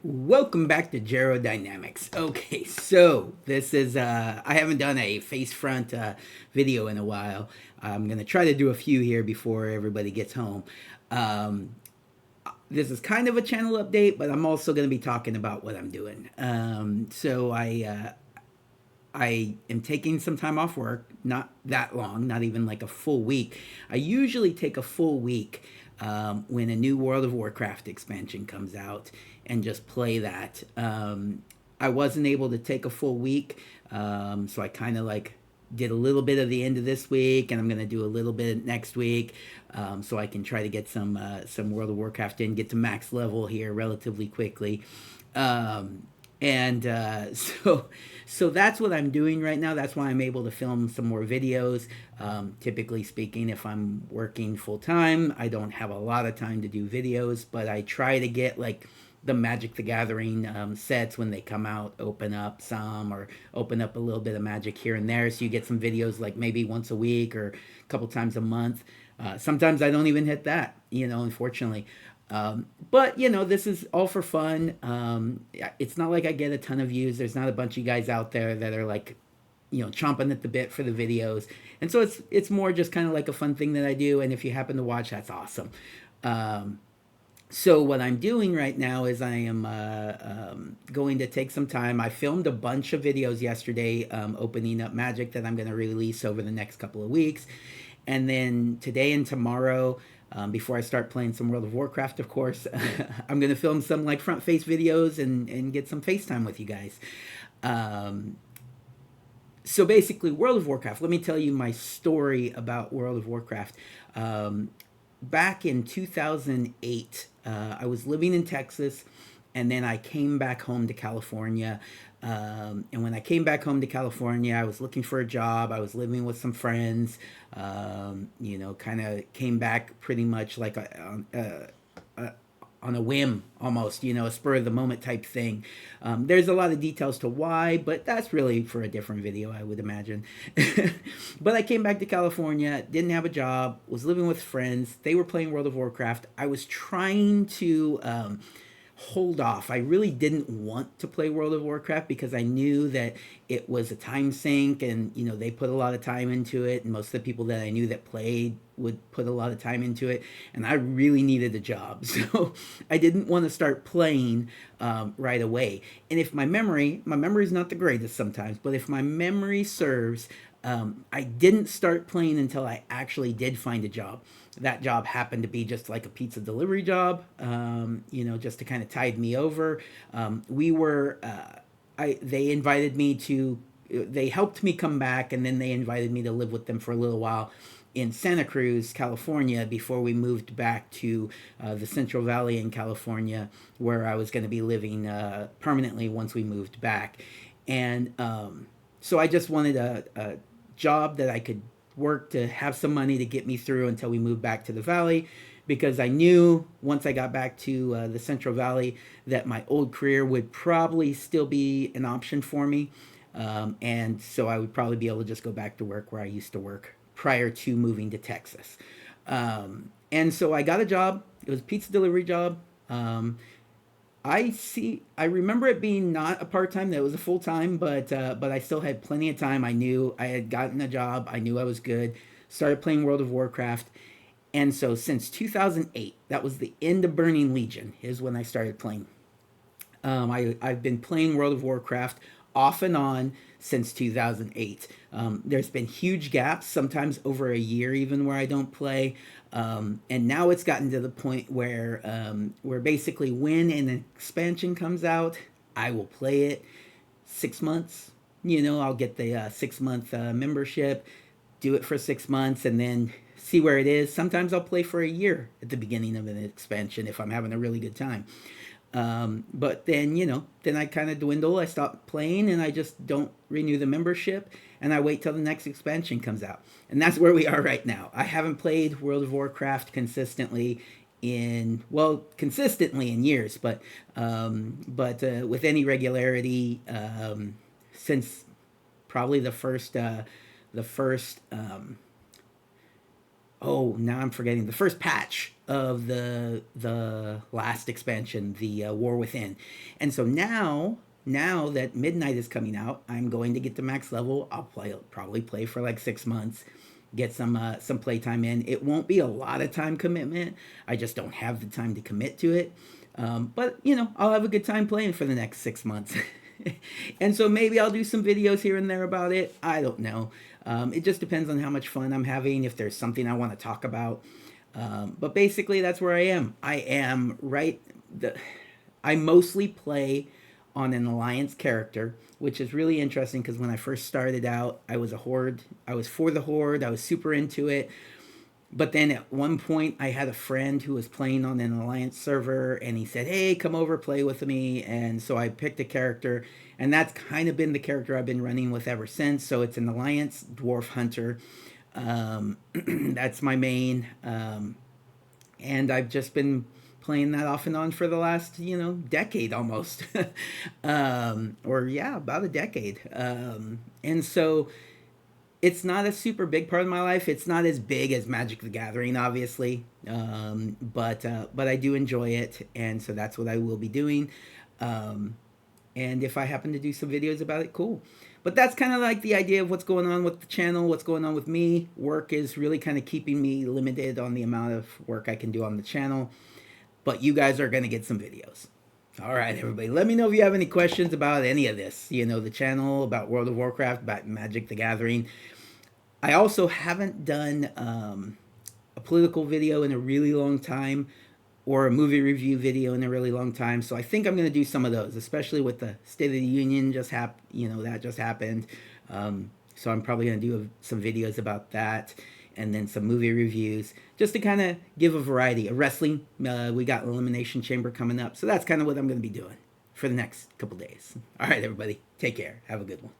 Welcome back to Dynamics. Okay, so this is I haven't done a face front video in a while. I'm gonna try to do a few here before everybody gets home. Um, this is kind of a channel update, but I'm also gonna be talking about what I'm doing. I am taking some time off work, not that long, not even like a full week. I usually take a full week when a new World of Warcraft expansion comes out and just play that. I wasn't able to take a full week, so I kind of like did a little bit of the end of this week, and I'm going to do a little bit next week, so I can try to get some World of Warcraft in, get to max level here relatively quickly. And so that's what I'm doing right now. That's why I'm able to film some more videos. Typically speaking, if I'm working full time, I don't have a lot of time to do videos, but I try to get like the Magic the Gathering sets when they come out, open up some or open up a little bit of Magic here and there. So you get some videos like maybe once a week or a couple times a month. Sometimes I don't even hit that, unfortunately. But this is all for fun. It's not like I get a ton of views. There's not a bunch of guys out there that are like, chomping at the bit for the videos, and so it's more just kind of like a fun thing that I do. And if you happen to watch, that's awesome. Um, so what I'm doing right now is I am going to take some time. I filmed a bunch of videos yesterday, opening up Magic that I'm going to release over the next couple of weeks, and then today and tomorrow, before I start playing some World of Warcraft, of course, I'm going to film some like front face videos and get some FaceTime with you guys. Um, so basically, World of Warcraft. Let me tell you my story about World of Warcraft. Um, Back in 2008, I was living in Texas, and then I came back home to California. And when I came back home to California, I was looking for a job. I was living with some friends. Kind of came back pretty much like on a whim almost, a spur of the moment type thing. There's a lot of details to why, but that's really for a different video, I would imagine. But I came back to California, didn't have a job, was living with friends. They were playing World of Warcraft. I was trying to hold off. I really didn't want to play World of Warcraft because I knew that it was a time sink, and they put a lot of time into it, and most of the people that I knew that played would put a lot of time into it, and I really needed a job. So I didn't want to start playing right away. And if my memory is not the greatest sometimes, but if my memory serves, I didn't start playing until I actually did find a job. That job happened to be just like a pizza delivery job, just to kind of tide me over. They invited me to, they helped me come back, and then they invited me to live with them for a little while in Santa Cruz, California, before we moved back to the Central Valley in California, where I was going to be living permanently once we moved back. And so I just wanted a job that I could work to have some money to get me through until we moved back to the valley, because I knew once I got back to the Central Valley that my old career would probably still be an option for me. And so I would probably be able to just go back to work where I used to work prior to moving to Texas. And so I got a job. It was a pizza delivery job. I remember it being not a part time; that was a full time. But I still had plenty of time. I knew I had gotten a job. I knew I was good. Started playing World of Warcraft, and so since 2008, that was the end of Burning Legion, is when I started playing. I've been playing World of Warcraft off and on since 2008. There's been huge gaps, sometimes over a year even, where I don't play. And now it's gotten to the point where basically when an expansion comes out, I will play it 6 months. I'll get the 6 month membership, do it for 6 months, and then see where it is. Sometimes I'll play for a year at the beginning of an expansion if I'm having a really good time. But then, then I kind of dwindle. I stop playing and I just don't renew the membership, and I wait till the next expansion comes out. And that's where we are right now. I haven't played World of Warcraft consistently in years, but with any regularity, since probably the first oh, now I'm forgetting the first patch of the last expansion, the War Within. And so now that Midnight is coming out, I'm going to get to max level. I'll probably play for like 6 months, get some playtime in. It won't be a lot of time commitment. I just don't have the time to commit to it. But you know, I'll have a good time playing for the next 6 months. And so maybe I'll do some videos here and there about it. I don't know. It just depends on how much fun I'm having, if there's something I want to talk about. But basically, that's where I am. I am right. I mostly play on an alliance character, which is really interesting because when I first started out, I was a horde. I was for the horde. I was super into it. But then at one point, I had a friend who was playing on an alliance server, and he said, "Hey, come over, play with me." And so I picked a character, and that's kind of been the character I've been running with ever since. So it's an alliance dwarf hunter. That's my main, and I've just been playing that off and on for the last, decade almost, or yeah, about a decade. And so it's not a super big part of my life. It's not as big as Magic the Gathering, obviously, but I do enjoy it, and so that's what I will be doing. And if I happen to do some videos about it, cool. But that's kind of like the idea of what's going on with the channel, what's going on with me. Work is really kind of keeping me limited on the amount of work I can do on the channel. But you guys are going to get some videos. All right, everybody. Let me know if you have any questions about any of this. The channel, about World of Warcraft, about Magic the Gathering. I also haven't done a political video in a really long time, or a movie review video in a really long time. So I think I'm going to do some of those, especially with the State of the Union that just happened. So I'm probably going to do some videos about that, and then some movie reviews, just to kind of give a variety. A wrestling, we got Elimination Chamber coming up. So that's kind of what I'm going to be doing for the next couple days. All right, everybody, take care. Have a good one.